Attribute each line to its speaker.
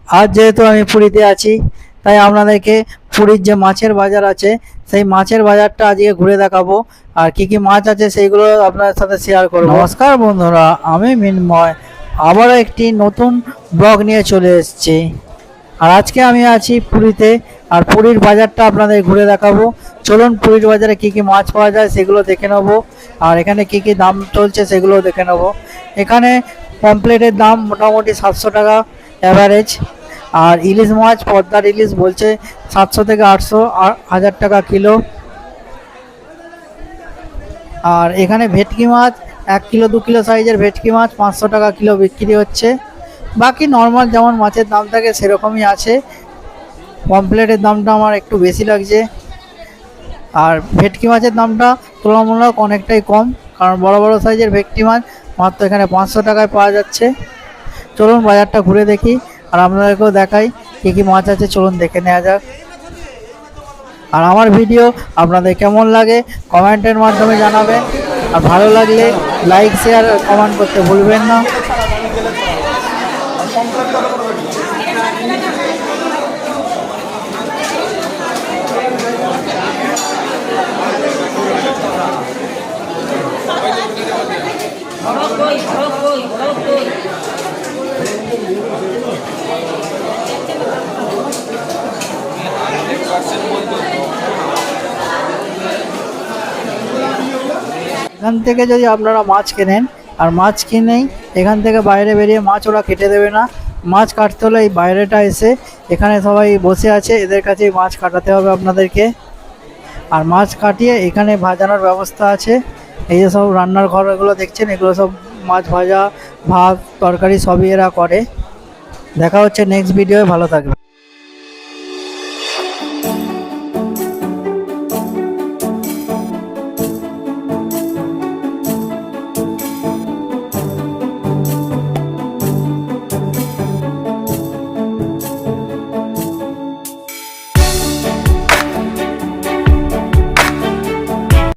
Speaker 1: আজ যেহেতু আমি পুরীতে আছি, তাই আপনাদেরকে পুরীর যে মাছের বাজার আছে সেই মাছের বাজারটা আজকে ঘুরে দেখাবো। আর কি কি মাছ আছে সেইগুলো আপনাদের সাথে শেয়ার করব। নমস্কার বন্ধুরা, আমি মিন্ময় আবারও একটি নতুন ব্লগ নিয়ে চলে এসেছি। আর আজকে আমি আছি পুরীতে, আর পুরীর বাজারটা আপনাদের ঘুরে দেখাবো। চলুন পুরীর বাজারে কি কি মাছ পাওয়া যায় সেগুলো দেখে নেবো, আর এখানে কি কি দাম চলছে সেগুলো দেখে নেবো। এখানে পমপ্লেটের দাম মোটামুটি 700 টাকা অ্যাভারেজ। আর ইলিশ মাছ, পদ্মার ইলিশ বলছে 700 থেকে 800 1000 টাকা কিলো। আর এখানে ভেটকি মাছ 1 কিলো 2 কিলো সাইজের ভেটকি মাছ 500 টাকা কিলো বিক্রি হচ্ছে। বাকি নর্মাল যেমন মাছের দাম থাকে সেরকমই আছে। পমপ্লেটের দামটা আমার একটু বেশি লাগছে, আর ভেটকি মাছের দামটা তুলনামূলক অনেকটাই কম, কারণ বড় বড় সাইজের ভেটকি মাছ মাত্র এখানে 500 টাকায় পাওয়া যাচ্ছে। চলুন বাজারটা ঘুরে দেখি, আর আপনাদেরকেও দেখাই কী কী মাছ আছে। চলুন দেখে নেওয়া যাক। আর আমার ভিডিও আপনাদের কেমন লাগে কমেন্টের মাধ্যমে জানাবেন, আর ভালো লাগলে লাইক শেয়ার কমেন্ট করতে ভুলবেন না। এখান থেকে যদি আপনারা মাছ কেনেন, আর মাছ কিনেই এখান থেকে বাইরে বেরিয়ে মাছ ওরা কেটে দেবে না। মাছ কাটতে হলে এই বাইরেটা এসে এখানে সবাই বসে আছে, এদের কাছেই মাছ কাটাতে হবে আপনাদেরকে। আর মাছ কাটিয়ে এখানে ভাজানোর ব্যবস্থা আছে। এই যে সব রান্নার ঘর এগুলো দেখছেন, এগুলো সব মাছ ভাজা, ভাত, তরকারি সবই এরা করে। দেখা হচ্ছে নেক্সট ভিডিওয়ে, ভালো থাকবে।